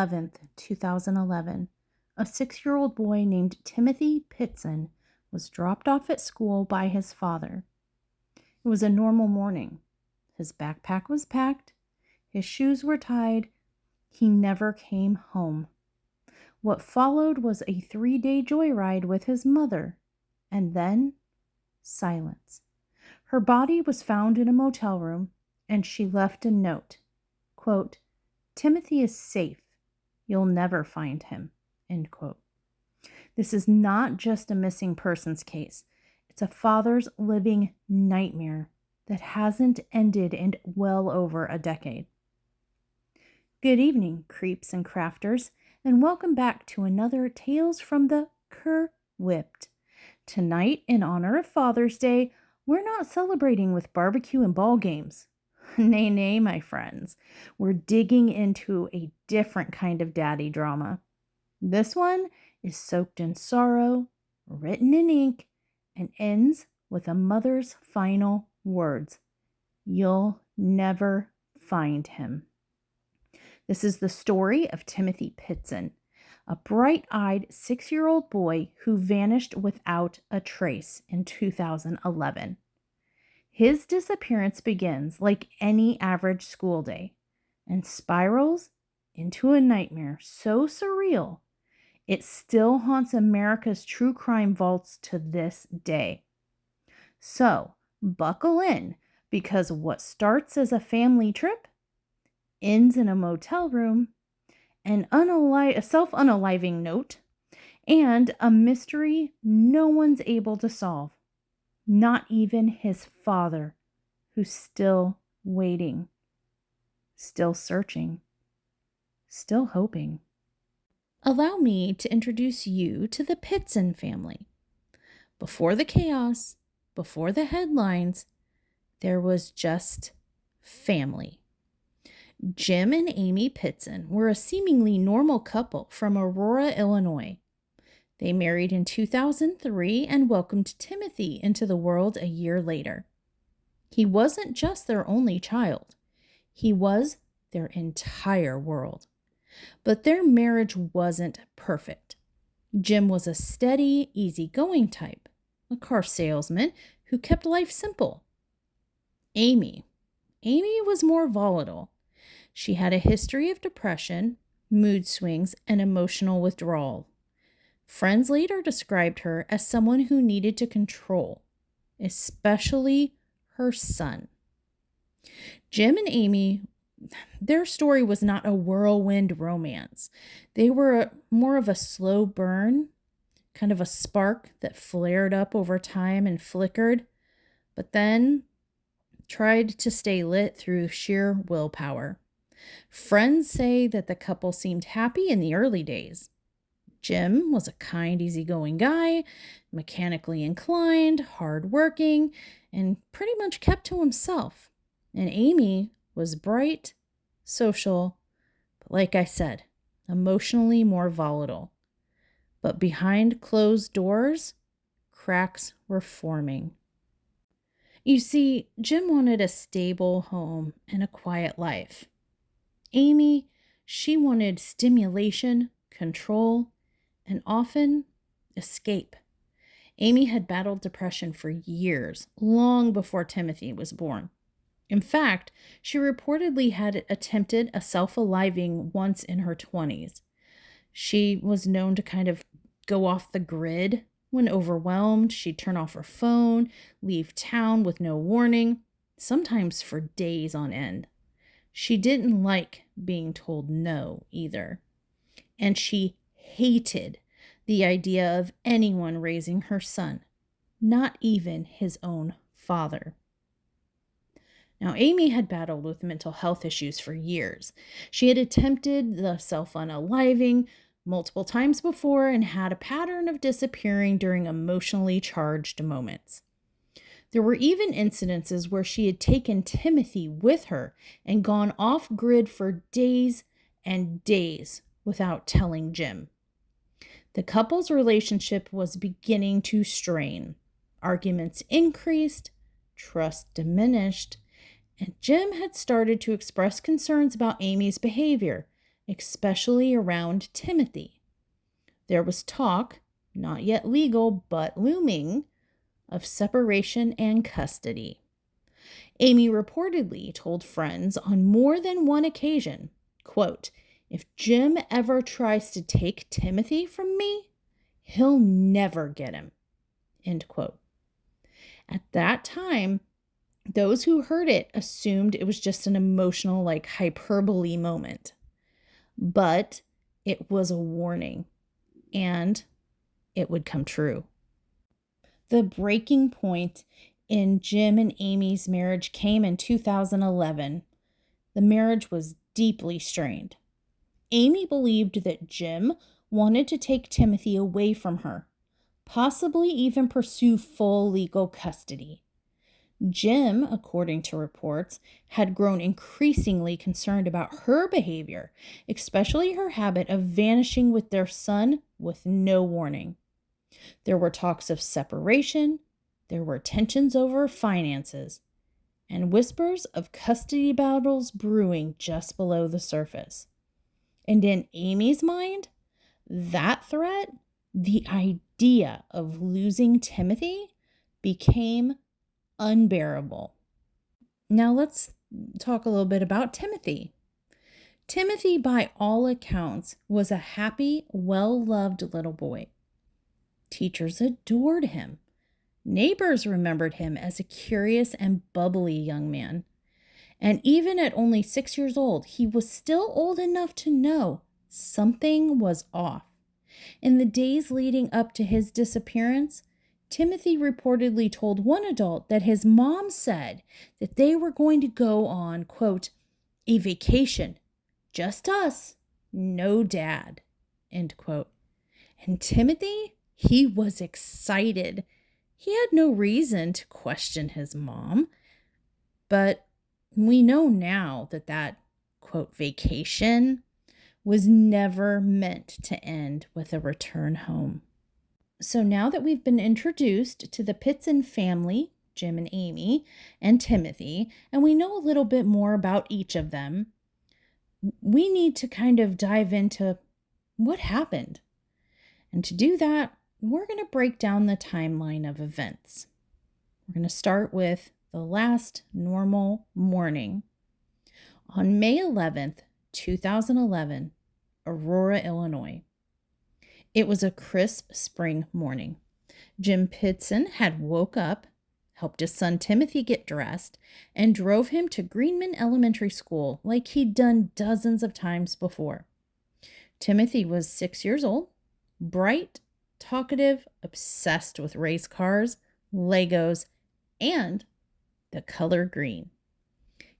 11th, 2011, a 6-year-old boy named Timmothy Pitzen was dropped off at school by his father. It was a normal morning. His backpack was packed. His shoes were tied. He never came home. What followed was a 3-day joyride with his mother, and then silence. Her body was found in a motel room, and she left a note. Quote, "Timothy is safe. You'll never find him." End quote. This is not just a missing persons case. It's a father's living nightmare that hasn't ended in well over a decade. Good evening, creeps and crafters, and welcome back to another Tales from the Crwipt. Tonight, in honor of Father's Day, we're not celebrating with barbecue and ball games. Nay, nay, my friends. We're digging into a different kind of daddy drama. This one is soaked in sorrow, written in ink, and ends with a mother's final words. You'll never find him. This is the story of Timmothy Pitzen, a bright-eyed 6-year-old boy who vanished without a trace in 2011. His disappearance begins like any average school day and spirals into a nightmare so surreal it still haunts America's true crime vaults to this day. So, buckle in, because what starts as a family trip ends in a motel room, a self-unaliving note, and a mystery no one's able to solve. Not even his father, who's still waiting, still searching, still hoping. Allow me to introduce you to the Pitzen family. Before the chaos, before the headlines, there was just family. Jim and Amy Pitzen were a seemingly normal couple from Aurora, Illinois. They married in 2003 and welcomed Timothy into the world a year later. He wasn't just their only child. He was their entire world. But their marriage wasn't perfect. Jim was a steady, easygoing type, a car salesman who kept life simple. Amy was more volatile. She had a history of depression, mood swings, and emotional withdrawal. Friends later described her as someone who needed to control, especially her son. Jim and Amy, their story was not a whirlwind romance. They were more of a slow burn, kind of a spark that flared up over time and flickered, but then tried to stay lit through sheer willpower. Friends say that the couple seemed happy in the early days. Jim was a kind, easygoing guy, mechanically inclined, hardworking, and pretty much kept to himself. And Amy was bright, social, but like I said, emotionally more volatile. But behind closed doors, cracks were forming. You see, Jim wanted a stable home and a quiet life. Amy, she wanted stimulation, control, and often escape. Amy had battled depression for years, long before Timothy was born. In fact, she reportedly had attempted a self-aliving once in her 20s. She was known to kind of go off the grid when overwhelmed. She'd turn off her phone, leave town with no warning, sometimes for days on end. She didn't like being told no either. And she hated the idea of anyone raising her son, not even his own father. Now, Amy had battled with mental health issues for years. She had attempted the self-unaliving multiple times before and had a pattern of disappearing during emotionally charged moments. There were even incidences where she had taken Timothy with her and gone off-grid for days and days without telling Jim. The couple's relationship was beginning to strain. Arguments increased, trust diminished, and Jim had started to express concerns about Amy's behavior, especially around Timothy. There was talk, not yet legal but looming, of separation and custody. Amy reportedly told friends on more than one occasion, quote, "If Jim ever tries to take Timothy from me, he'll never get him," end quote. At that time, those who heard it assumed it was just an emotional, hyperbole moment. But it was a warning, and it would come true. The breaking point in Jim and Amy's marriage came in 2011. The marriage was deeply strained. Amy believed that Jim wanted to take Timothy away from her, possibly even pursue full legal custody. Jim, according to reports, had grown increasingly concerned about her behavior, especially her habit of vanishing with their son with no warning. There were talks of separation, there were tensions over finances, and whispers of custody battles brewing just below the surface. And in Amy's mind, that threat, the idea of losing Timothy, became unbearable. Now let's talk a little bit about Timothy. Timothy, by all accounts, was a happy, well-loved little boy. Teachers adored him. Neighbors remembered him as a curious and bubbly young man. And even at only 6 years old, he was still old enough to know something was off. In the days leading up to his disappearance, Timothy reportedly told one adult that his mom said that they were going to go on, quote, "a vacation. Just us. No dad," end quote. And Timothy, he was excited. He had no reason to question his mom. But we know now that quote, vacation was never meant to end with a return home. So now that we've been introduced to the Pitzen family, Jim and Amy, and Timothy, and we know a little bit more about each of them, we need to kind of dive into what happened. And to do that, we're going to break down the timeline of events. We're going to start with the last normal morning. On May 11th, 2011, Aurora, Illinois. It was a crisp spring morning. Jim Pitzen had woke up, helped his son Timothy get dressed, and drove him to Greenman Elementary School like he'd done dozens of times before. Timothy was 6 years old, bright, talkative, obsessed with race cars, Legos, and the color green.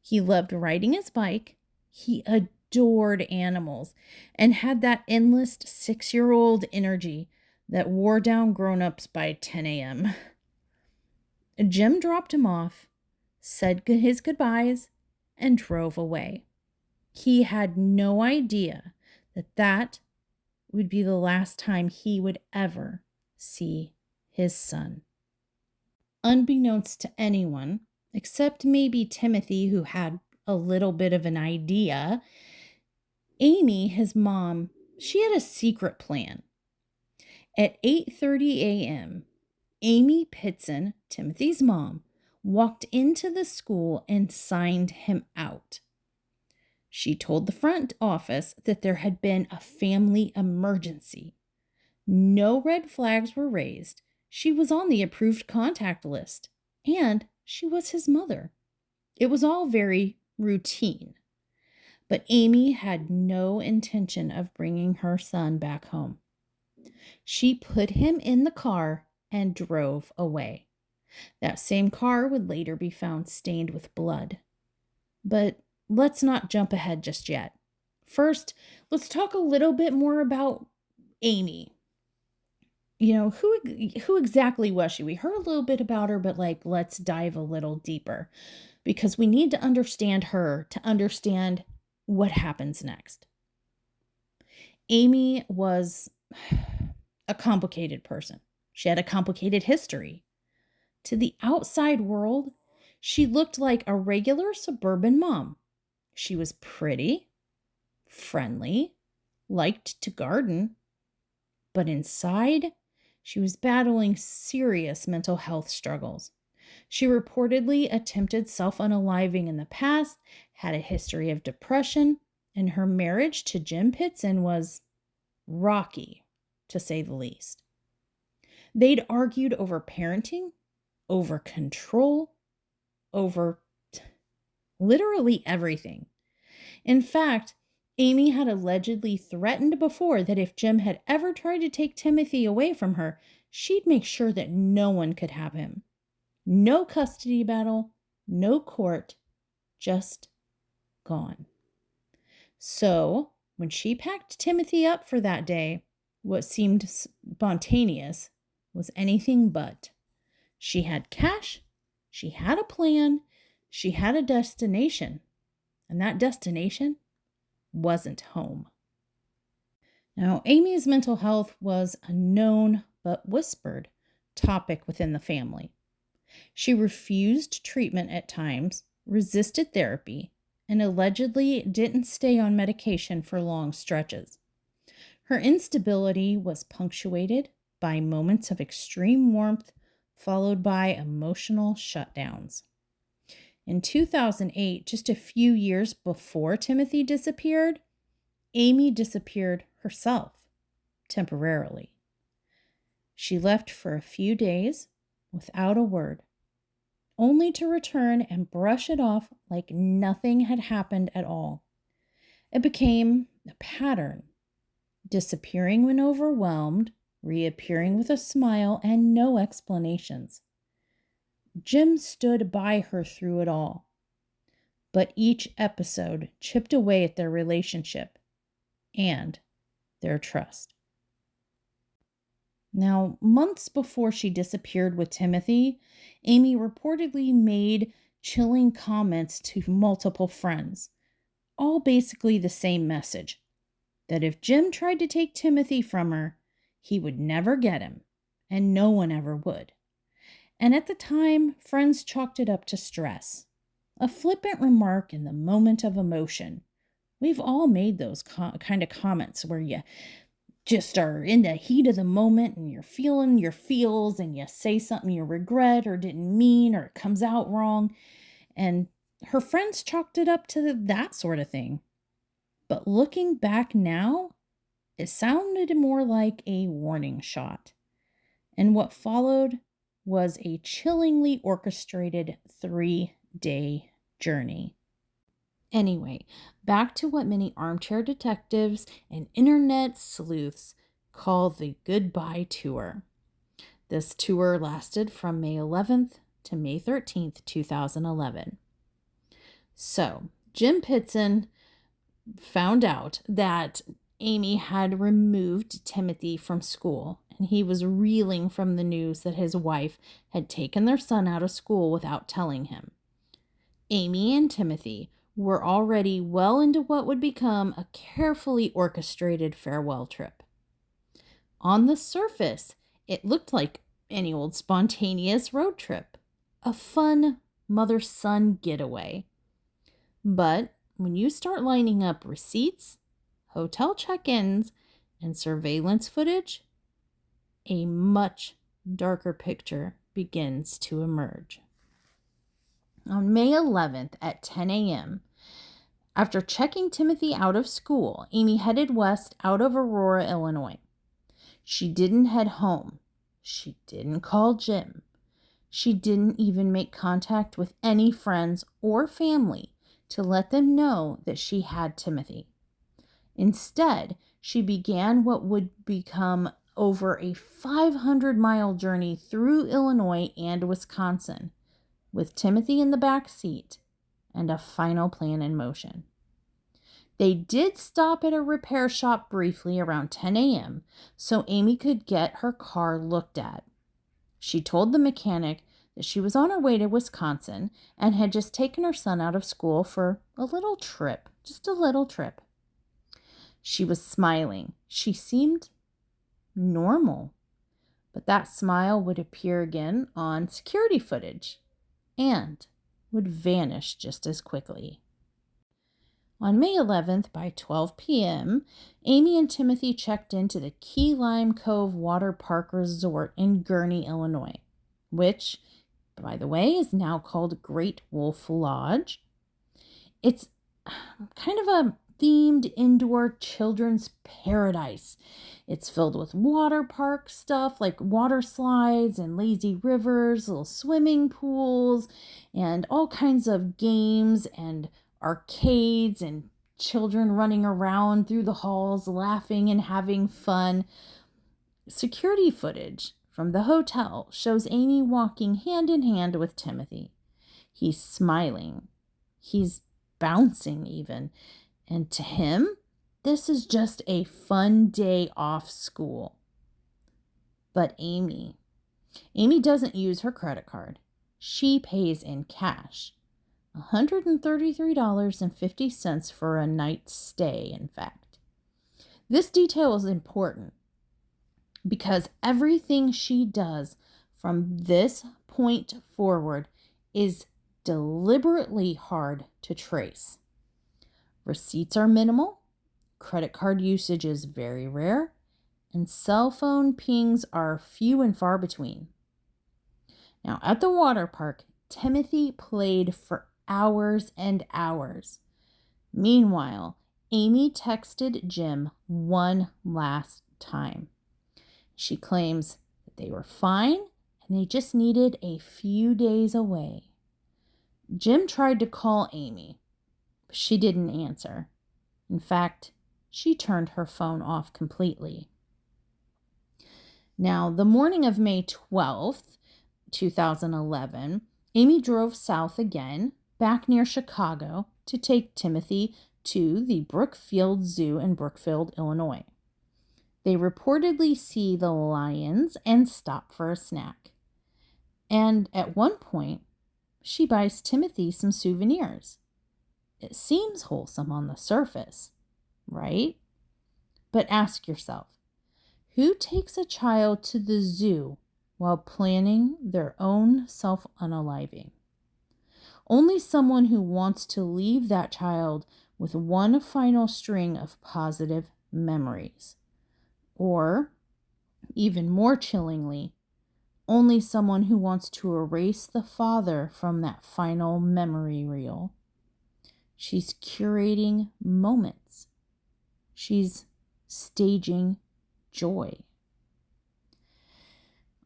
He loved riding his bike. He adored animals and had that endless 6-year-old energy that wore down grown-ups by 10 a.m. Jim dropped him off, said his goodbyes, and drove away. He had no idea that would be the last time he would ever see his son. Unbeknownst to anyone, except maybe Timothy, who had a little bit of an idea, Amy, his mom, she had a secret plan. At 8:30 a.m., Amy Pitzen, Timothy's mom, walked into the school and signed him out. She told the front office that there had been a family emergency. No red flags were raised. She was on the approved contact list, and she was his mother. It was all very routine. But Amy had no intention of bringing her son back home. She put him in the car and drove away. That same car would later be found stained with blood. But let's not jump ahead just yet. First, let's talk a little bit more about Amy. Who exactly was she? We heard a little bit about her, but let's dive a little deeper because we need to understand her to understand what happens next. Amy was a complicated person. She had a complicated history. To the outside world, she looked like a regular suburban mom. She was pretty, friendly, liked to garden, but inside, she was battling serious mental health struggles. She reportedly attempted self unaliving in the past, had a history of depression, and her marriage to Jim Pitzen was rocky, to say the least. They'd argued over parenting, over control, over literally everything. In fact, Amy had allegedly threatened before that if Jim had ever tried to take Timothy away from her, she'd make sure that no one could have him. No custody battle, no court, just gone. So, when she packed Timothy up for that day, what seemed spontaneous was anything but. She had cash, she had a plan, she had a destination, and that destination wasn't home. Now, Amy's mental health was a known but whispered topic within the family. She refused treatment at times, resisted therapy, and allegedly didn't stay on medication for long stretches. Her instability was punctuated by moments of extreme warmth, followed by emotional shutdowns. In 2008, just a few years before Timothy disappeared, Amy disappeared herself, temporarily. She left for a few days without a word, only to return and brush it off like nothing had happened at all. It became a pattern, disappearing when overwhelmed, reappearing with a smile and no explanations. Jim stood by her through it all, but each episode chipped away at their relationship and their trust. Now, months before she disappeared with Timothy, Amy reportedly made chilling comments to multiple friends, all basically the same message, that if Jim tried to take Timothy from her, he would never get him, and no one ever would. And at the time, friends chalked it up to stress, a flippant remark in the moment of emotion. We've all made those kind of comments where you just are in the heat of the moment and you're feeling your feels and you say something you regret or didn't mean or it comes out wrong. And her friends chalked it up to that sort of thing. But looking back now, it sounded more like a warning shot. And what followed was a chillingly orchestrated 3-day journey. Anyway, back to what many armchair detectives and internet sleuths call the goodbye tour. This tour lasted from May 11th to May 13th, 2011. So, Jim Pitzen found out that Amy had removed Timothy from school, and he was reeling from the news that his wife had taken their son out of school without telling him. Amy and Timothy were already well into what would become a carefully orchestrated farewell trip. On the surface, it looked like any old spontaneous road trip, a fun mother-son getaway. But when you start lining up receipts, hotel check-ins, and surveillance footage, a much darker picture begins to emerge. On May 11th at 10 a.m., after checking Timothy out of school, Amy headed west out of Aurora, Illinois. She didn't head home. She didn't call Jim. She didn't even make contact with any friends or family to let them know that she had Timothy. Instead, she began what would become over a 500-mile journey through Illinois and Wisconsin, with Timothy in the back seat and a final plan in motion. They did stop at a repair shop briefly around 10 a.m. so Amy could get her car looked at. She told the mechanic that she was on her way to Wisconsin and had just taken her son out of school for a little trip, just a little trip. She was smiling. She seemed normal, but that smile would appear again on security footage and would vanish just as quickly. On May 11th, by 12 p.m., Amy and Timothy checked into the Key Lime Cove Water Park Resort in Gurnee, Illinois, which, by the way, is now called Great Wolf Lodge. It's kind of a themed indoor children's paradise. It's filled with water park stuff like water slides and lazy rivers, little swimming pools, and all kinds of games and arcades and children running around through the halls laughing and having fun. Security footage from the hotel shows Amy walking hand in hand with Timothy. He's smiling. He's bouncing even. And to him, this is just a fun day off school. But Amy doesn't use her credit card. She pays in cash. $133.50 for a night's stay, in fact. This detail is important because everything she does from this point forward is deliberately hard to trace. Receipts are minimal, credit card usage is very rare, and cell phone pings are few and far between. Now, at the water park, Timothy played for hours and hours. Meanwhile, Amy texted Jim one last time. She claims that they were fine and they just needed a few days away. Jim tried to call Amy, but she didn't answer. In fact, she turned her phone off completely. Now, the morning of May 12th, 2011, Amy drove south again, back near Chicago, to take Timothy to the Brookfield Zoo in Brookfield, Illinois. They reportedly see the lions and stop for a snack. And at one point, she buys Timothy some souvenirs. It seems wholesome on the surface, right? But ask yourself, who takes a child to the zoo while planning their own self-unaliving? Only someone who wants to leave that child with one final string of positive memories. Or, even more chillingly, only someone who wants to erase the father from that final memory reel. She's curating moments. She's staging joy.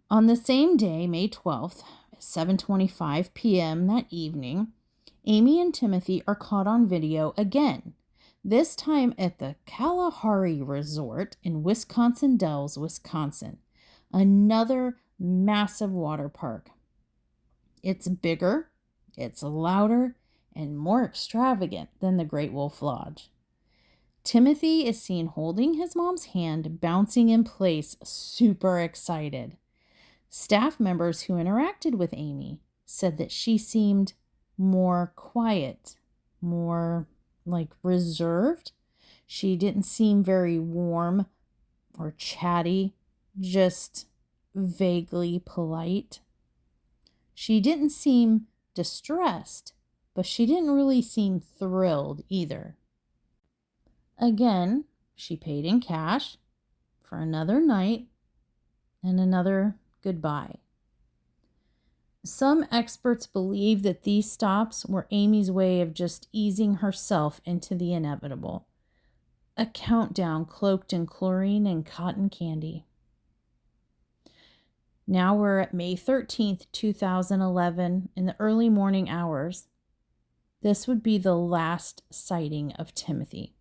On the same day, May 12th, at 7:25 p.m. that evening, Amy and Timothy are caught on video again, this time at the Kalahari Resort in Wisconsin Dells, Wisconsin, another massive water park. It's bigger, it's louder, and more extravagant than the Great Wolf Lodge. Timothy is seen holding his mom's hand, bouncing in place, super excited. Staff members who interacted with Amy said that she seemed more quiet, more reserved. She didn't seem very warm or chatty, just vaguely polite. She didn't seem distressed, but she didn't really seem thrilled either. Again, she paid in cash for another night and another goodbye. Some experts believe that these stops were Amy's way of just easing herself into the inevitable. A countdown cloaked in chlorine and cotton candy. Now we're at May 13th, 2011, in the early morning hours. This would be the last sighting of Timothy.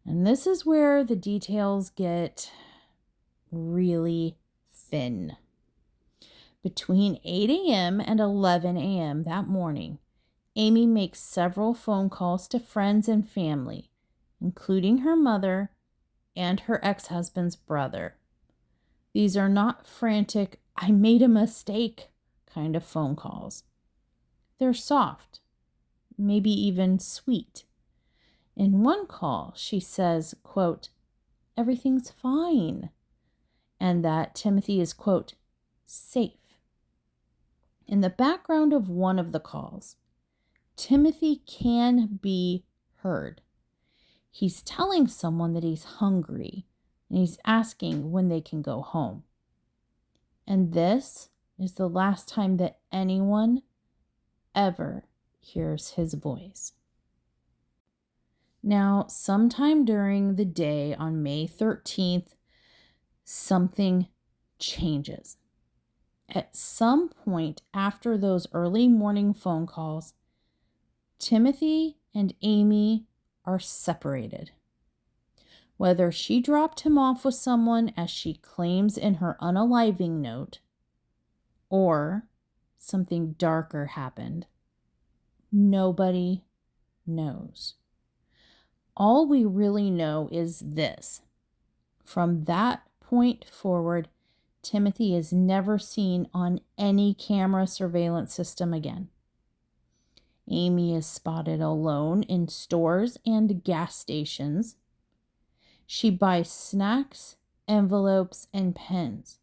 And this is where the details get really thin. Between 8 a.m. and 11 a.m. that morning, Amy makes several phone calls to friends and family, including her mother and her ex-husband's brother. These are not frantic, "I made a mistake" kind of phone calls. They're soft, maybe even sweet. In one call, she says, quote, "Everything's fine," and that Timothy is, quote, "safe." In the background of one of the calls, Timothy can be heard. He's telling someone that he's hungry and he's asking when they can go home. And this is the last time that anyone ever hears his voice. Now, sometime during the day on May 13th, something changes. At some point after those early morning phone calls, Timothy and Amy are separated. Whether she dropped him off with someone, as she claims in her unaliving note, or something darker happened, nobody knows. All we really know is this. From that point forward, Timothy is never seen on any camera surveillance system again. Amy is spotted alone in stores and gas stations. She buys snacks, envelopes, and pens,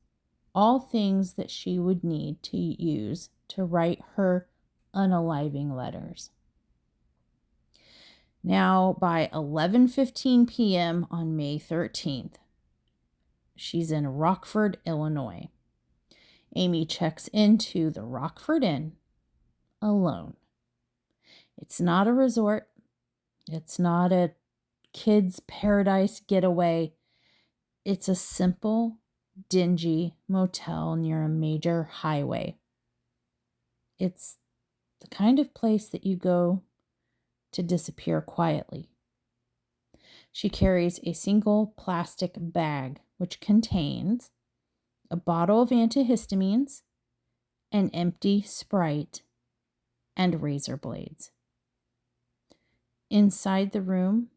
all things that she would need to use to write her unaliving letters. Now, by 11:15 p.m. on May 13th, she's in Rockford, Illinois. Amy checks into the Rockford Inn alone. It's not a resort. It's not a kids' paradise getaway. It's a simple, dingy motel near a major highway. It's the kind of place that you go to disappear quietly. She carries a single plastic bag which contains a bottle of antihistamines, an empty Sprite, and razor blades. Inside the room,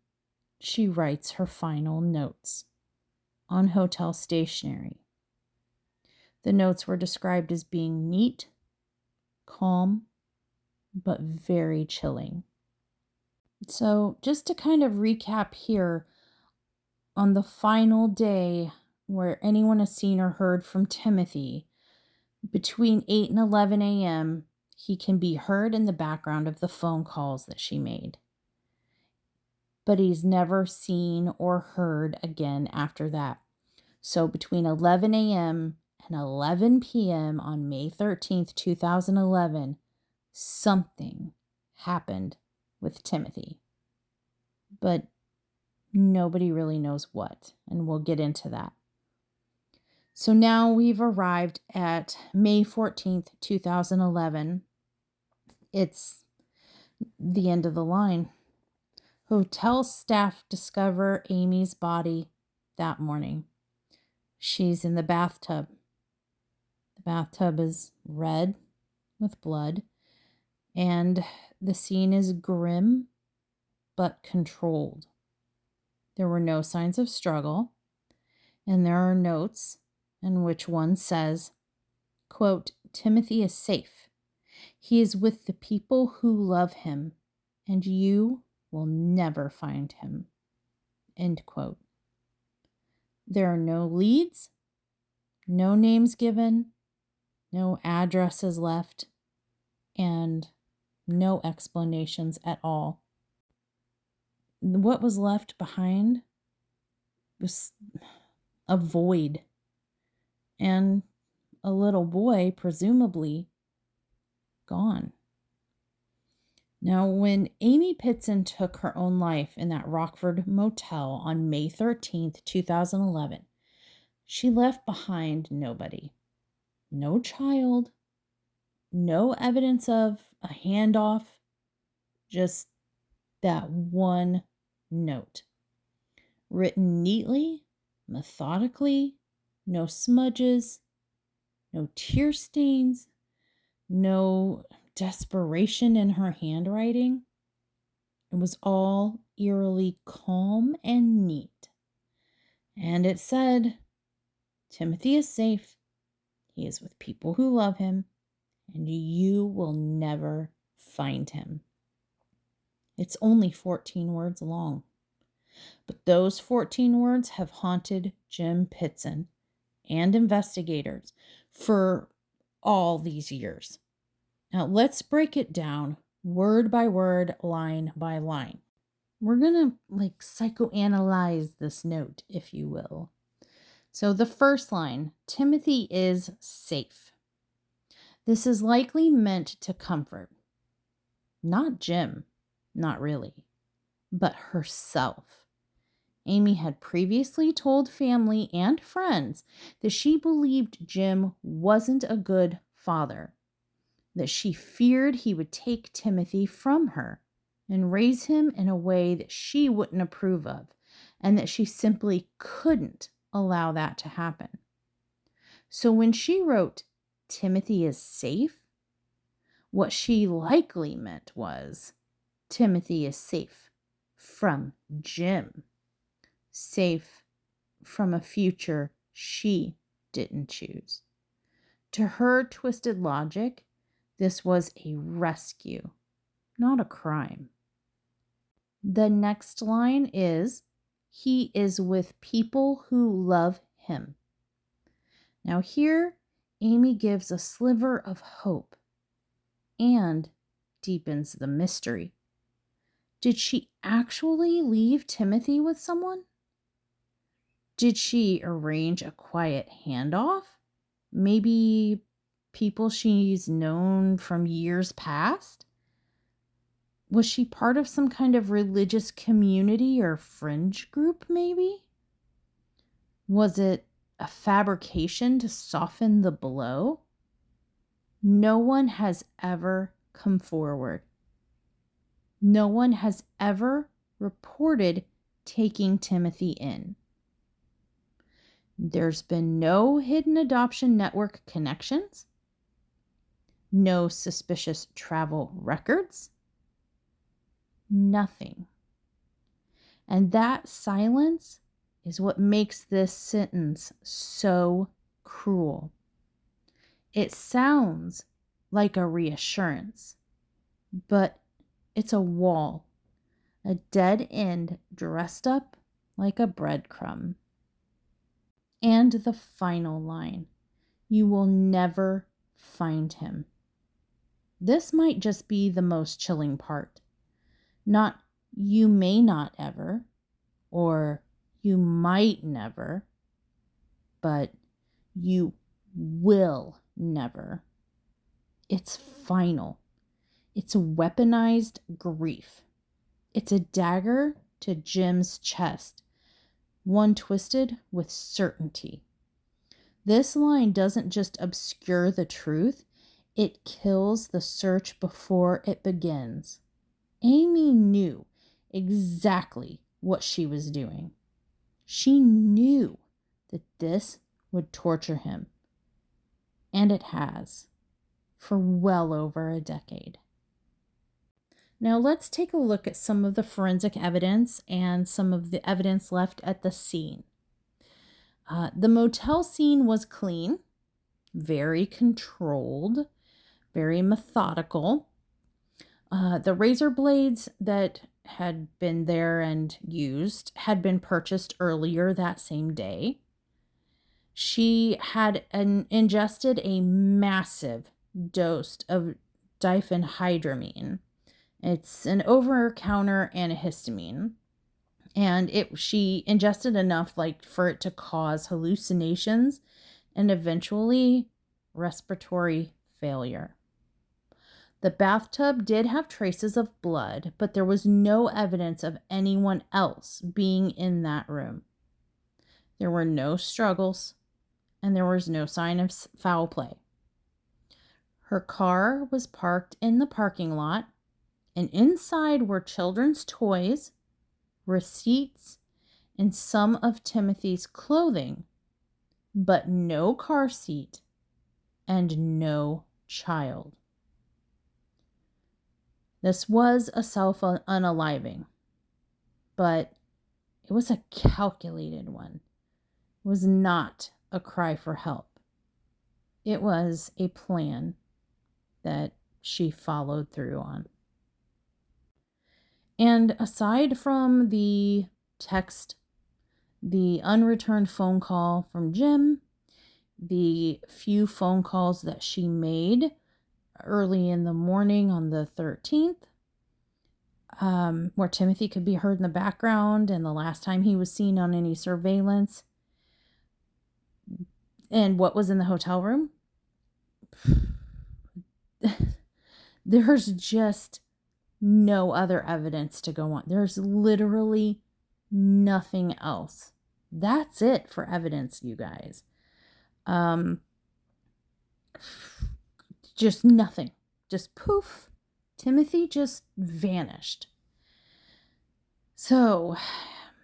she writes her final notes on hotel stationery. The notes were described as being neat, calm, but very chilling. So just to kind of recap here, on the final day where anyone has seen or heard from Timothy, between 8 and 11 a.m., he can be heard in the background of the phone calls that she made. But he's never seen or heard again after that. So between 11 a.m. and 11 p.m. on May 13th, 2011, something happened with Timothy. But nobody really knows what, and we'll get into that. So now we've arrived at May 14th, 2011. It's the end of the line. Hotel staff discover Amy's body that morning. She's in the bathtub. The bathtub is red with blood, and the scene is grim but controlled. There were no signs of struggle, and there are notes in which one says, quote, "Timothy is safe. He is with the people who love him, and you will never find him." End quote. There are no leads, no names given, no addresses left, and no explanations at all. What was left behind was a void, and a little boy, presumably, gone. Now, when Amy Pitzen took her own life in that Rockford motel on May 13th, 2011, she left behind nobody. No child, no evidence of a handoff, just that one note. Written neatly, methodically, no smudges, no tear stains, no desperation in her handwriting. It was all eerily calm and neat. And it said, "Timothy is safe. He is with people who love him, and you will never find him." It's only 14 words long. But those 14 words have haunted Jim Pitzen and investigators for all these years. Now let's break it down word by word, line by line. We're going to psychoanalyze this note, if you will. So the first line, Timothy is safe. This is likely meant to comfort, not Jim, not really, but herself. Amy had previously told family and friends that she believed Jim wasn't a good father, that she feared he would take Timothy from her and raise him in a way that she wouldn't approve of, and that she simply couldn't allow that to happen. So when she wrote, Timothy is safe, what she likely meant was, Timothy is safe from Jim. Safe from a future she didn't choose. To her twisted logic, this was a rescue, not a crime. The next line is, he is with people who love him. Now here, Amy gives a sliver of hope and deepens the mystery. Did she actually leave Timothy with someone? Did she arrange a quiet handoff? Maybe people she's known from years past? Was she part of some kind of religious community or fringe group, maybe? Was it a fabrication to soften the blow? No one has ever come forward. No one has ever reported taking Timothy in. There's been no hidden adoption network connections, no suspicious travel records, nothing. And that silence is what makes this sentence so cruel. It sounds like a reassurance, but it's a wall, a dead end dressed up like a breadcrumb. And the final line, you will never find him. This might just be the most chilling part. Not you may not ever, or you might never, but you will never. It's final. It's weaponized grief. It's a dagger to Jim's chest, one twisted with certainty. This line doesn't just obscure the truth, it kills the search before it begins. Amy knew exactly what she was doing. She knew that this would torture him, and it has, for well over a decade. Now let's take a look at some of the forensic evidence and some of the evidence left at the scene. The motel scene was clean, very controlled, very methodical. The razor blades that had been there and used had been purchased earlier that same day. She had ingested a massive dose of diphenhydramine. It's an over-the-counter antihistamine. And she ingested enough for it to cause hallucinations and eventually respiratory failure. The bathtub did have traces of blood, but there was no evidence of anyone else being in that room. There were no struggles, and there was no sign of foul play. Her car was parked in the parking lot, and inside were children's toys, receipts, and some of Timothy's clothing, but no car seat and no child. This was a self-unaliving, but it was a calculated one. It was not a cry for help. It was a plan that she followed through on. And aside from the text, the unreturned phone call from Jim, the few phone calls that she made early in the morning on the 13th, where Timothy could be heard in the background and the last time he was seen on any surveillance. And what was in the hotel room? There's just no other evidence to go on. There's literally nothing else. That's it for evidence, you guys. Just nothing. Just poof. Timothy just vanished. So,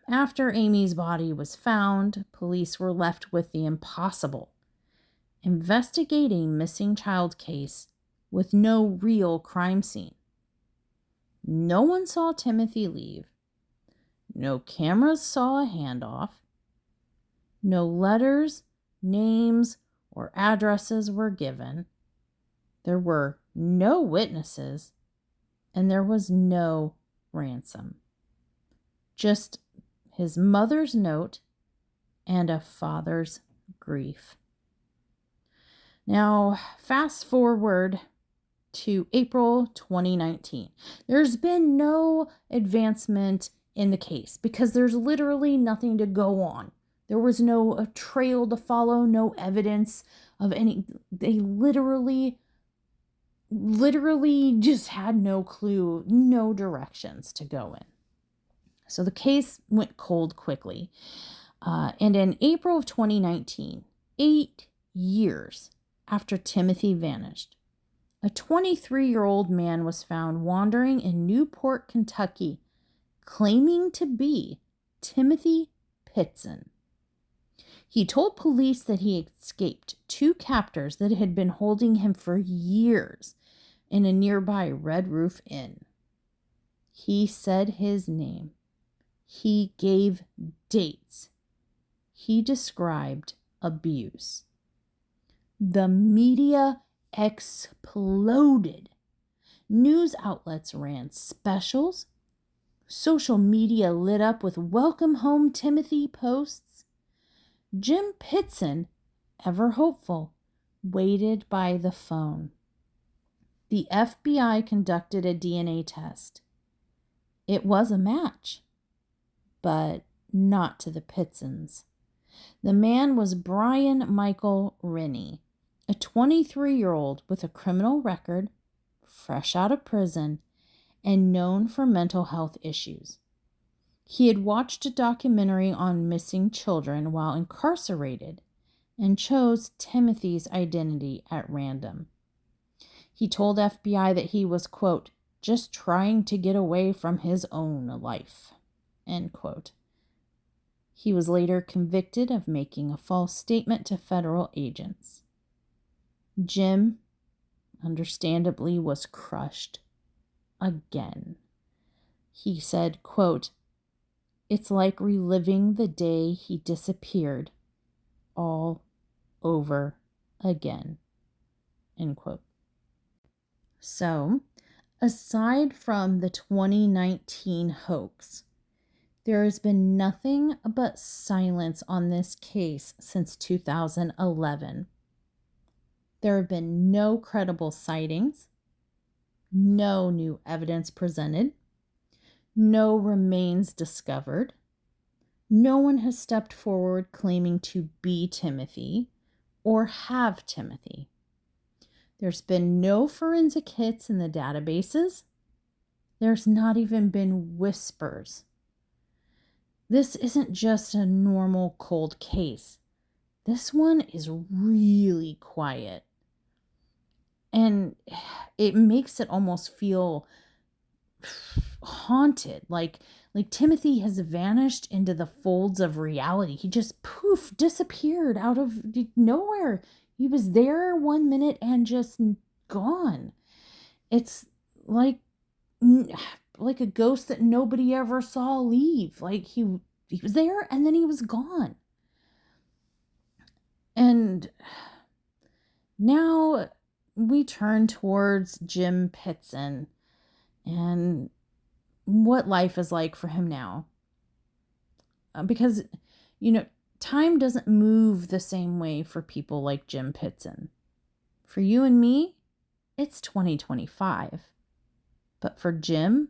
after Amy's body was found, police were left with the impossible: investigate a missing child case with no real crime scene. No one saw Timothy leave. No cameras saw a handoff. No letters, names, or addresses were given. There were no witnesses, and there was no ransom. Just his mother's note and a father's grief. Now, fast forward to April 2019. There's been no advancement in the case because there's literally nothing to go on. There was no trail to follow, no evidence of any. They literally just had no clue, no directions to go in. So the case went cold quickly. And in April of 2019, 8 years after Timothy vanished, a 23-year-old man was found wandering in Newport, Kentucky, claiming to be Timmothy Pitzen. He told police that he escaped 2 captors that had been holding him for years in a nearby Red Roof Inn. He said his name. He gave dates. He described abuse. The media exploded. News outlets ran specials. Social media lit up with "Welcome home, Timothy" posts. Jim Pitzen, ever hopeful, waited by the phone. The FBI conducted a DNA test. It was a match, but not to the Pitzens. The man was Brian Michael Rennie, a 23-year-old with a criminal record, fresh out of prison, and known for mental health issues. He had watched a documentary on missing children while incarcerated and chose Timothy's identity at random. He told FBI that he was, quote, just trying to get away from his own life, end quote. He was later convicted of making a false statement to federal agents. Jim, understandably, was crushed again. He said, quote, it's like reliving the day he disappeared all over again, end quote. So, aside from the 2019 hoax, there has been nothing but silence on this case since 2011. There have been no credible sightings, no new evidence presented, no remains discovered. No one has stepped forward claiming to be Timothy or have Timothy. There's been no forensic hits in the databases. There's not even been whispers. This isn't just a normal cold case. This one is really quiet. And it makes it almost feel haunted, like Timothy has vanished into the folds of reality. He just poof disappeared out of nowhere. He was there 1 minute and just gone. It's like a ghost that nobody ever saw leave. Like he was there and then he was gone. And now we turn towards Jim Pitzen and what life is like for him now. Because, time doesn't move the same way for people like Jim Pitzen. For you and me, it's 2025. But for Jim,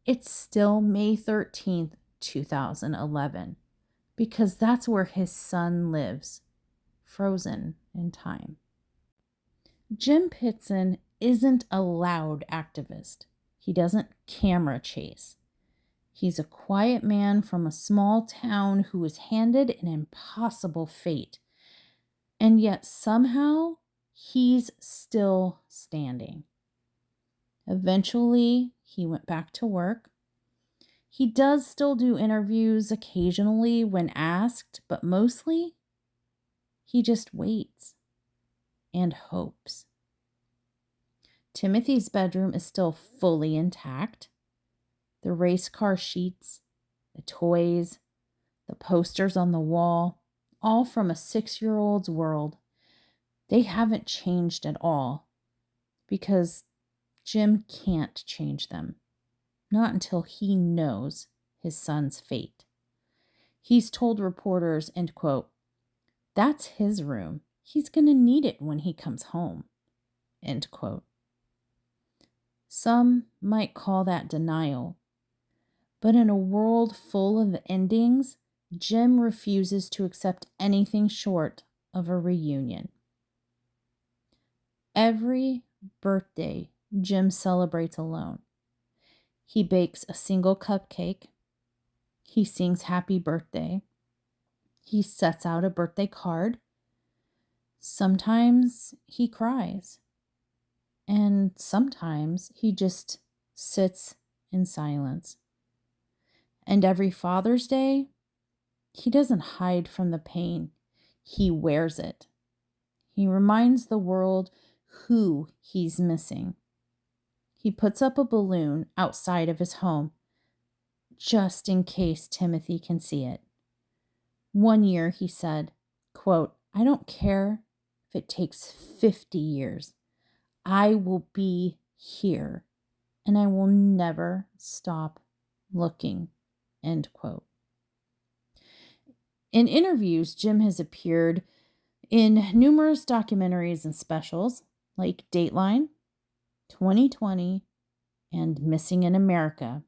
it's still May 13th, 2011, because that's where his son lives, frozen in time. Jim Pitzen isn't a loud activist. He doesn't camera chase. He's a quiet man from a small town who was handed an impossible fate. And yet somehow he's still standing. Eventually, he went back to work. He does still do interviews occasionally when asked, but mostly he just waits and hopes. Timothy's bedroom is still fully intact. The race car sheets, the toys, the posters on the wall, all from a 6-year-old's world. They haven't changed at all because Jim can't change them. Not until he knows his son's fate. He's told reporters, end quote, "That's his room. He's going to need it when he comes home," end quote. Some might call that denial. But in a world full of endings, Jim refuses to accept anything short of a reunion. Every birthday, Jim celebrates alone. He bakes a single cupcake. He sings happy birthday. He sets out a birthday card. Sometimes he cries. And sometimes he just sits in silence. And every Father's Day, he doesn't hide from the pain. He wears it. He reminds the world who he's missing. He puts up a balloon outside of his home just in case Timothy can see it. One year he said, quote, "I don't care if it takes 50 years. I will be here and I will never stop looking," end quote. In interviews, Jim has appeared in numerous documentaries and specials like Dateline, 2020, and Missing in America.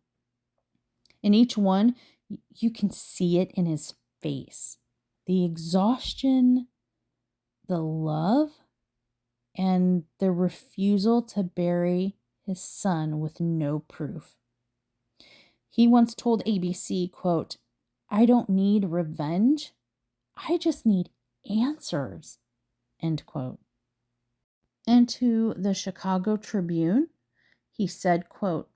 In each one, you can see it in his face. The exhaustion, the love, and the refusal to bury his son with no proof. He once told ABC, quote, "I don't need revenge. I just need answers," end quote. And to the Chicago Tribune, he said, quote,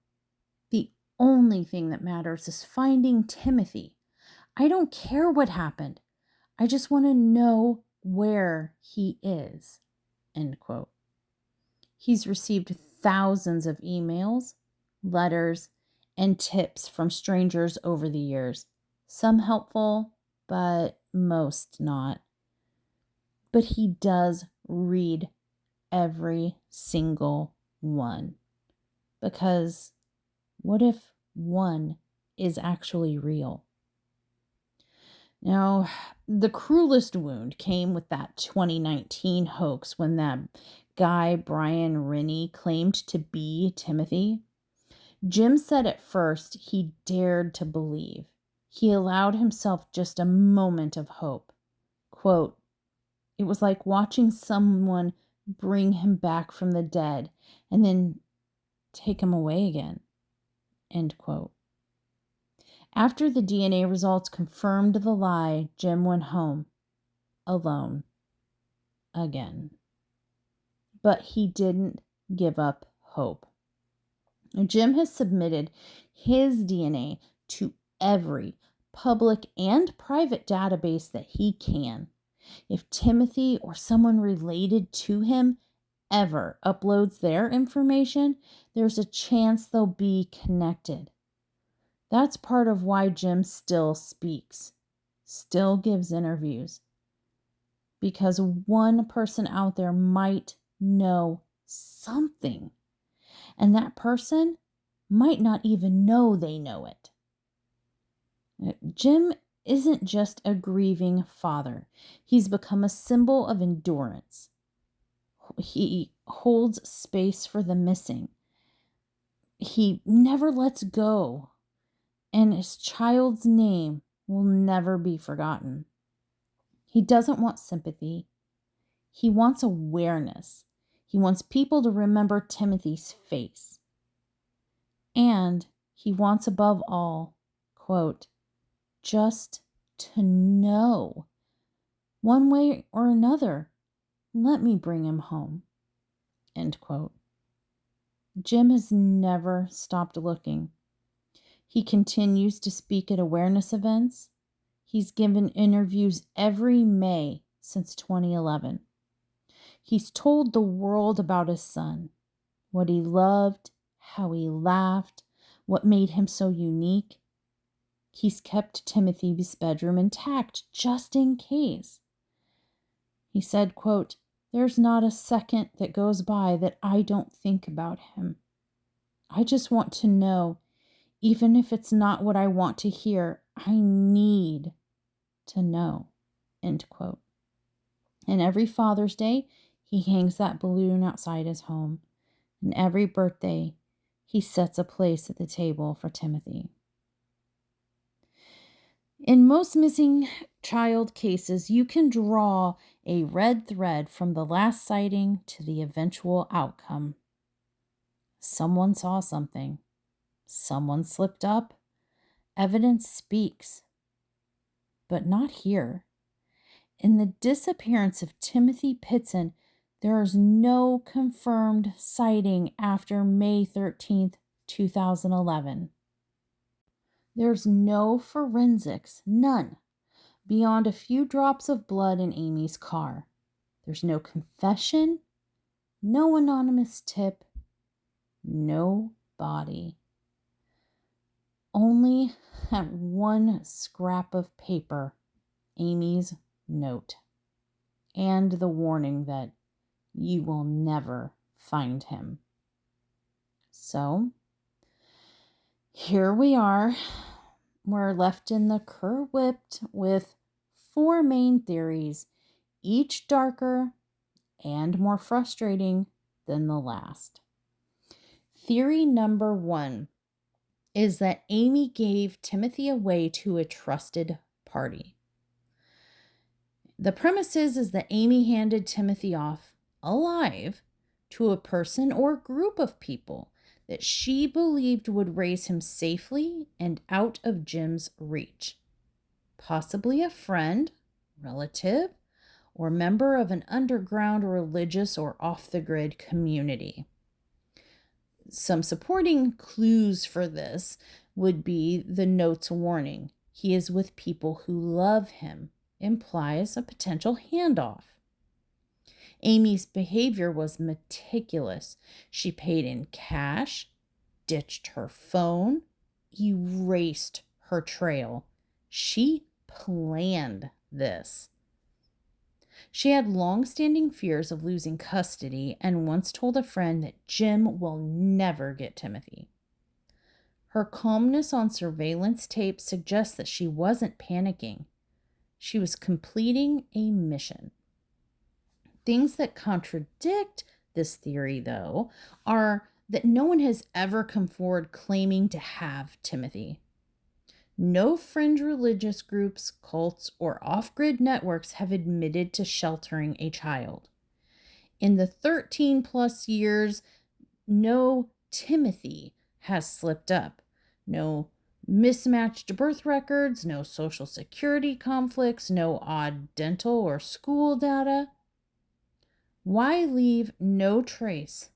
"The only thing that matters is finding Timothy. I don't care what happened. I just want to know where he is," end quote. He's received thousands of emails, letters, and tips from strangers over the years. Some helpful, but most not. But he does read every single one. Because what if one is actually real? Now, the cruelest wound came with that 2019 hoax when that guy, Brian Rennie, claimed to be Timothy. Jim said at first he dared to believe. He allowed himself just a moment of hope. Quote, "It was like watching someone bring him back from the dead and then take him away again," end quote. After the DNA results confirmed the lie, Jim went home alone again. But he didn't give up hope. Jim has submitted his DNA to every public and private database that he can. If Timothy or someone related to him ever uploads their information, there's a chance they'll be connected. That's part of why Jim still speaks, still gives interviews. Because one person out there might know something, and that person might not even know they know it. Jim isn't just a grieving father. He's become a symbol of endurance. He holds space for the missing. he never lets go, and his child's name will never be forgotten. He doesn't want sympathy. He wants awareness. He wants people to remember Timothy's face. And he wants above all, quote, just to know, one way or another, let me bring him home, end quote. Jim has never stopped looking. He continues to speak at awareness events. He's given interviews every May since 2011. He's told the world about his son, what he loved, how he laughed, what made him so unique. He's kept Timothy's bedroom intact just in case. He said, quote, there's not a second that goes by that I don't think about him. I just want to know, even if it's not what I want to hear, I need to know, end quote. And every Father's Day, he hangs that balloon outside his home. And every birthday, he sets a place at the table for Timothy. In most missing child cases, you can draw a red thread from the last sighting to the eventual outcome. Someone saw something. Someone slipped up. Evidence speaks. But not here. In the disappearance of Timothy Pitzen, there is no confirmed sighting after May 13th, 2011. There's no forensics, none, beyond a few drops of blood in Amy's car. There's no confession, no anonymous tip, no body. Only that one scrap of paper, Amy's note, and the warning that you will never find him. So, here we are. We're left in the Crwipt with 4 main theories, each darker and more frustrating than the last. Theory number 1 is that Amy gave Timothy away to a trusted party. The premise is that Amy handed Timothy off alive to a person or group of people that she believed would raise him safely and out of Jim's reach. Possibly a friend, relative, or member of an underground religious or off-the-grid community. Some supporting clues for this would be the note's warning. He is with people who love him, implies a potential handoff. Amy's behavior was meticulous. She paid in cash, ditched her phone, erased her trail. She planned this. She had long-standing fears of losing custody and once told a friend that Jim will never get Timothy. Her calmness on surveillance tape suggests that she wasn't panicking. She was completing a mission. Things that contradict this theory, though, are that no one has ever come forward claiming to have Timothy. No fringe religious groups, cults, or off-grid networks have admitted to sheltering a child. In the 13 plus years, no Timothy has slipped up. No mismatched birth records, no social security conflicts, no odd dental or school data. Why leave no trace,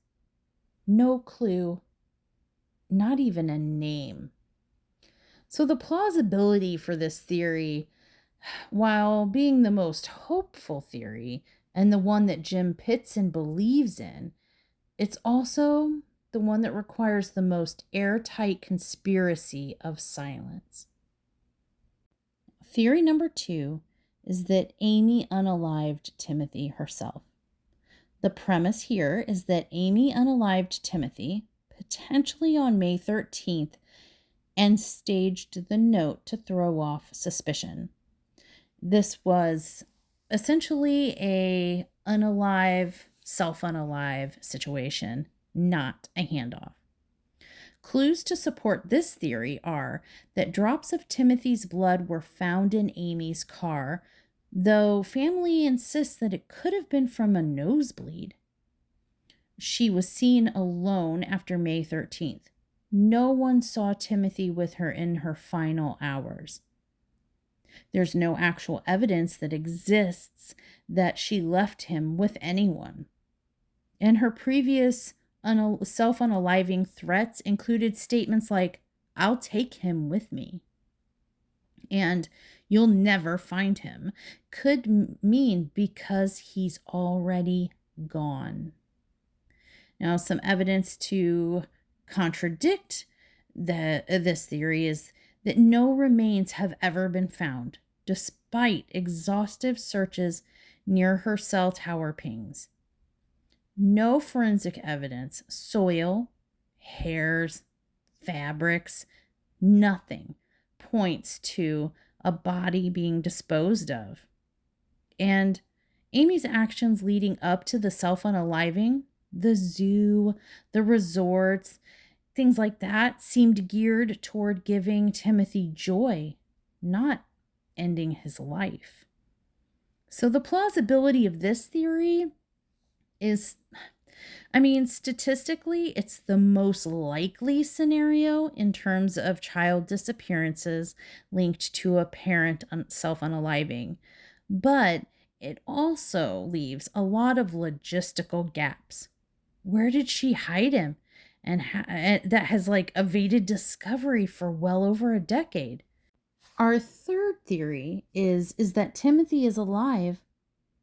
no clue, not even a name? So the plausibility for this theory, while being the most hopeful theory and the one that Jim Pitzen believes in, it's also the one that requires the most airtight conspiracy of silence. Theory number 2 is that Amy unalived Timothy herself. The premise here is that Amy unalived Timothy, potentially on May 13th, and staged the note to throw off suspicion. This was essentially a unalive, self-unalive situation, not a handoff. Clues to support this theory are that drops of Timothy's blood were found in Amy's car, though family insists that it could have been from a nosebleed. She was seen alone after May 13th. No one saw Timothy with her in her final hours. There's no actual evidence that exists that she left him with anyone. And her previous self-unaliving threats included statements like, "I'll take him with me," and "You'll never find him," could mean because he's already gone. Now, some evidence to contradict this theory is that no remains have ever been found, despite exhaustive searches near her cell tower pings. No forensic evidence, soil, hairs, fabrics, nothing points to a body being disposed of. And Amy's actions leading up to the self-unaliving, the zoo, the resorts, things like that, seemed geared toward giving Timothy joy, not ending his life. So the plausibility of this theory is, statistically, it's the most likely scenario in terms of child disappearances linked to a parent self-unaliving. But it also leaves a lot of logistical gaps. Where did she hide him? And that has evaded discovery for well over a decade. Our third theory is that Timothy is alive.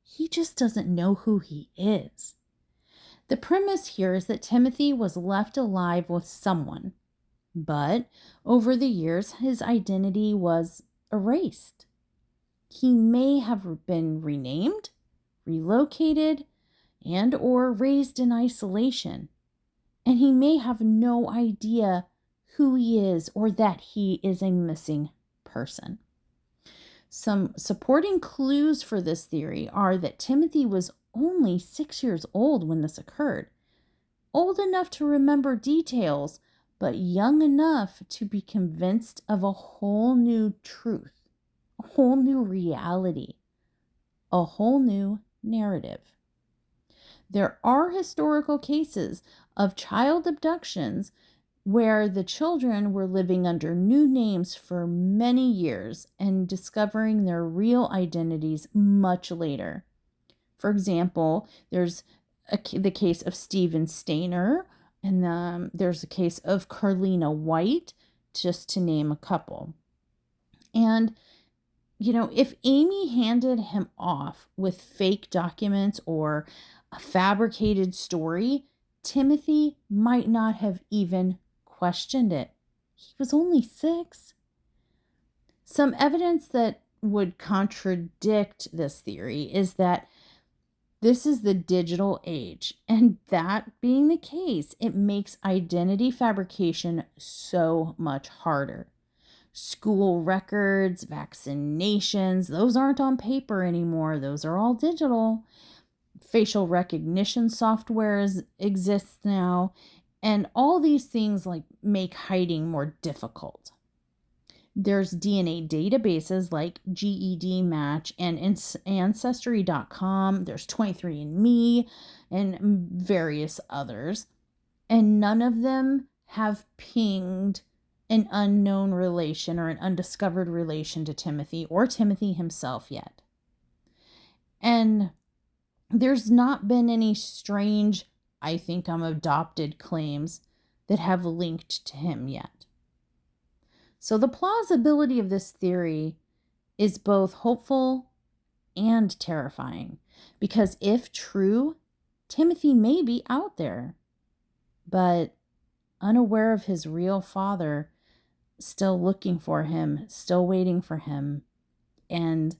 He just doesn't know who he is. The premise here is that Timothy was left alive with someone, but over the years, his identity was erased. He may have been renamed, relocated, and or raised in isolation, and he may have no idea who he is or that he is a missing person. Some supporting clues for this theory are that Timothy was only 6 years old when this occurred, old enough to remember details, but young enough to be convinced of a whole new truth, a whole new reality, a whole new narrative. There are historical cases of child abductions where the children were living under new names for many years and discovering their real identities much later. For example, there's the case of Stephen Stainer, and there's a case of Carlina White, just to name a couple. And, if Amy handed him off with fake documents or a fabricated story, Timothy might not have even questioned it. He was only 6. Some evidence that would contradict this theory is that this is the digital age, and that being the case, it makes identity fabrication so much harder. School records, vaccinations, those aren't on paper anymore. Those are all digital. Facial recognition software exists now, and all these things make hiding more difficult. There's DNA databases like GED Match and Ancestry.com. There's 23andMe and various others. And none of them have pinged an unknown relation or an undiscovered relation to Timothy or Timothy himself yet. And there's not been any strange, "I think I'm adopted" claims that have linked to him yet. So the plausibility of this theory is both hopeful and terrifying, because if true, Timothy may be out there, but unaware of his real father, still looking for him, still waiting for him, and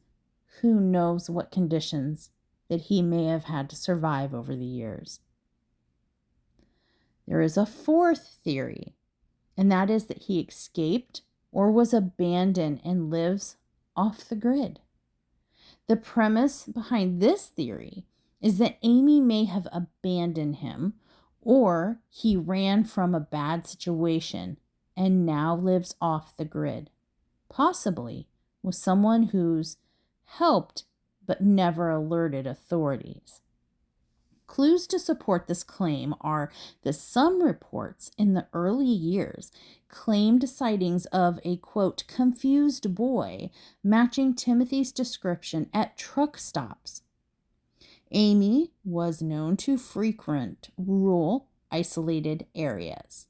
who knows what conditions that he may have had to survive over the years. There is a fourth theory, and that is that he escaped or was abandoned and lives off the grid. The premise behind this theory is that Amy may have abandoned him, or he ran from a bad situation and now lives off the grid, possibly with someone who's helped but never alerted authorities. Clues to support this claim are that some reports in the early years claimed sightings of a, quote, confused boy matching Timothy's description at truck stops. Amy was known to frequent rural, isolated areas.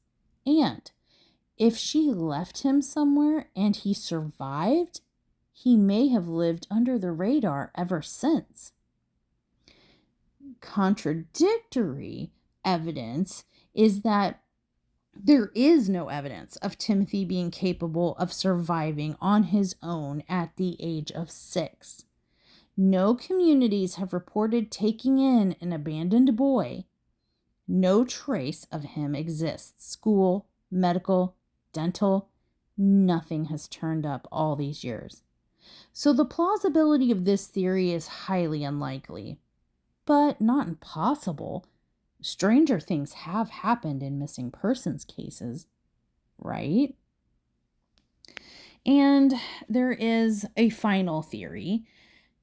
And if she left him somewhere and he survived, he may have lived under the radar ever since. Contradictory evidence is that there is no evidence of Timothy being capable of surviving on his own at the age of 6. No communities have reported taking in an abandoned boy. No trace of him exists. School, medical, dental, nothing has turned up all these years. So the plausibility of this theory is highly unlikely, but not impossible. Stranger things have happened in missing persons cases, right? And there is a final theory,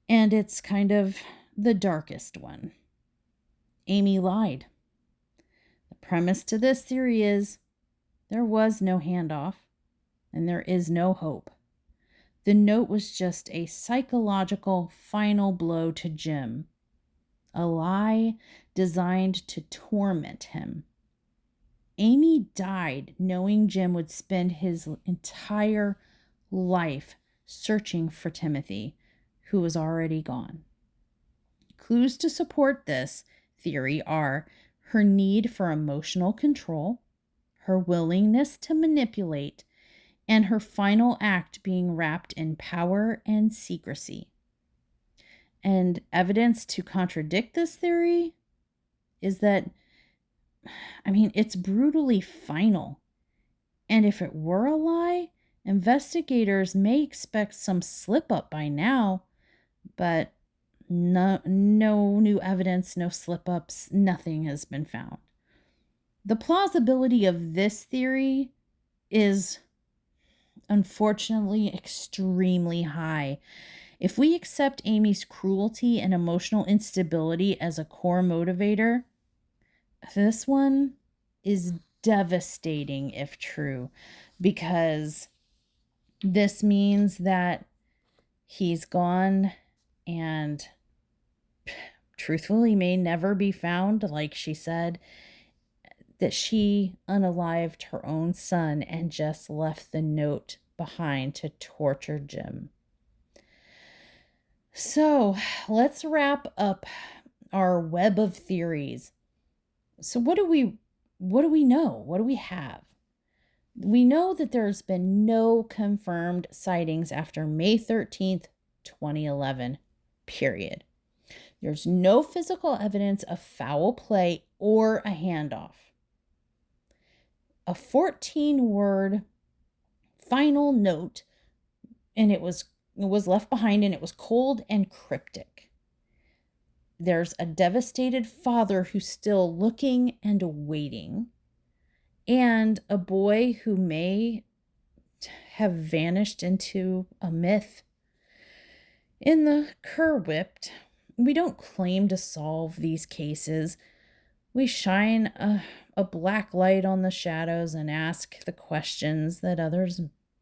and it's kind of the darkest one. Amy lied. The premise to this theory is there was no handoff, and there is no hope. The note was just a psychological final blow to Jim. A lie designed to torment him. Amy died knowing Jim would spend his entire life searching for Timothy, who was already gone. Clues to support this theory are her need for emotional control, her willingness to manipulate, and her final act being wrapped in power and secrecy. And evidence to contradict this theory is that, it's brutally final. And if it were a lie, investigators may expect some slip up by now, but no new evidence, no slip ups, nothing has been found. The plausibility of this theory is unfortunately extremely high. If we accept Amy's cruelty and emotional instability as a core motivator, this one is devastating if true, because this means that he's gone and truthfully may never be found, like she said, that she unalived her own son and just left the note behind to torture Jim. So let's wrap up our web of theories. So what do we know? What do we have? We know that there's been no confirmed sightings after May 13th, 2011, period. There's no physical evidence of foul play or a handoff. A 14-word final note, and it was left behind, and it was cold and cryptic. There's a devastated father who's still looking and waiting, and a boy who may have vanished into a myth. In the Crwipt, we don't claim to solve these cases. We shine a black light on the shadows and ask the questions that others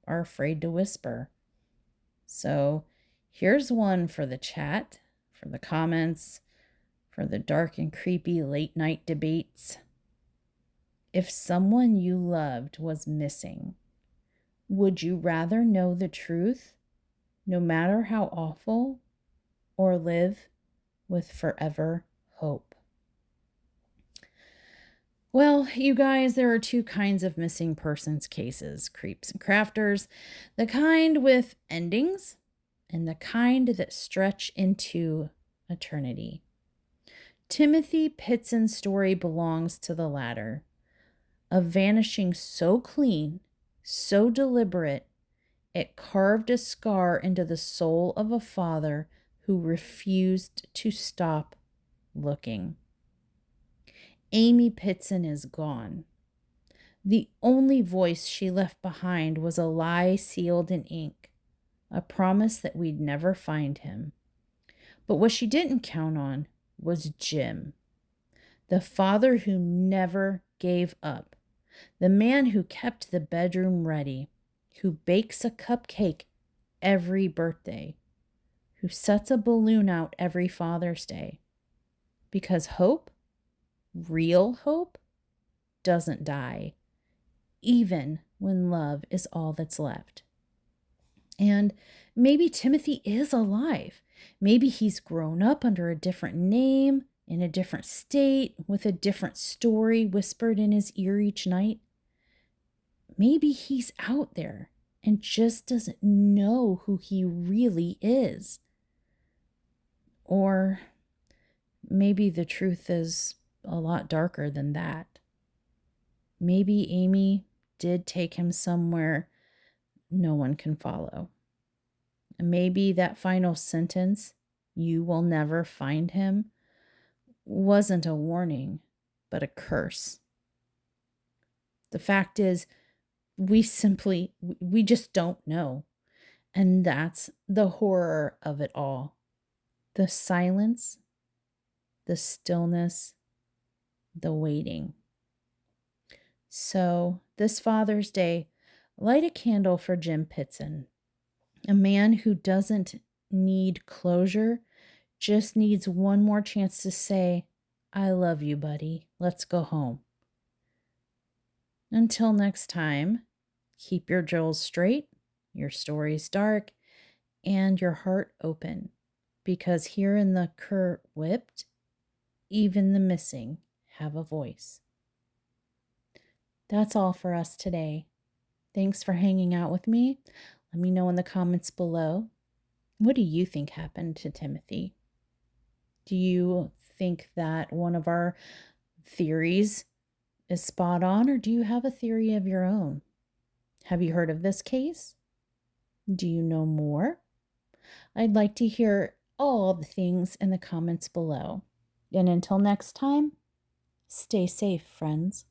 are afraid to whisper. So here's one for the chat, for the comments, for the dark and creepy late night debates. If someone you loved was missing, would you rather know the truth, no matter how awful, or live with forever hope? Well, you guys, there are two kinds of missing persons cases, creeps and crafters. The kind with endings and the kind that stretch into eternity. Timothy Pitzen's story belongs to the latter, a vanishing so clean, so deliberate, it carved a scar into the soul of a father who refused to stop looking. Amy Pitzen is gone. The only voice she left behind was a lie sealed in ink, a promise that we'd never find him. But what she didn't count on was Jim, the father who never gave up, the man who kept the bedroom ready, who bakes a cupcake every birthday, who sets a balloon out every Father's Day. Because hope, real hope, doesn't die, even when love is all that's left. And maybe Timothy is alive. Maybe he's grown up under a different name, in a different state, with a different story whispered in his ear each night. Maybe he's out there and just doesn't know who he really is. Or maybe the truth is a lot darker than that. Maybe Amy did take him somewhere no one can follow. And maybe that final sentence, "You will never find him," wasn't a warning, but a curse. The fact is, we just don't know. And that's the horror of it all. The silence, the stillness, the waiting. So this Father's Day, light a candle for Jim Pitzen, a man who doesn't need closure, just needs one more chance to say, "I love you, buddy. Let's go home." Until next time, keep your jewels straight, your stories dark, and your heart open, because here in the Cr'wip't, even the missing have a voice. That's all for us today. Thanks for hanging out with me. Let me know in the comments below. What do you think happened to Timothy? Do you think that one of our theories is spot on, or do you have a theory of your own? Have you heard of this case? Do you know more? I'd like to hear all the things in the comments below. And until next time, stay safe, friends.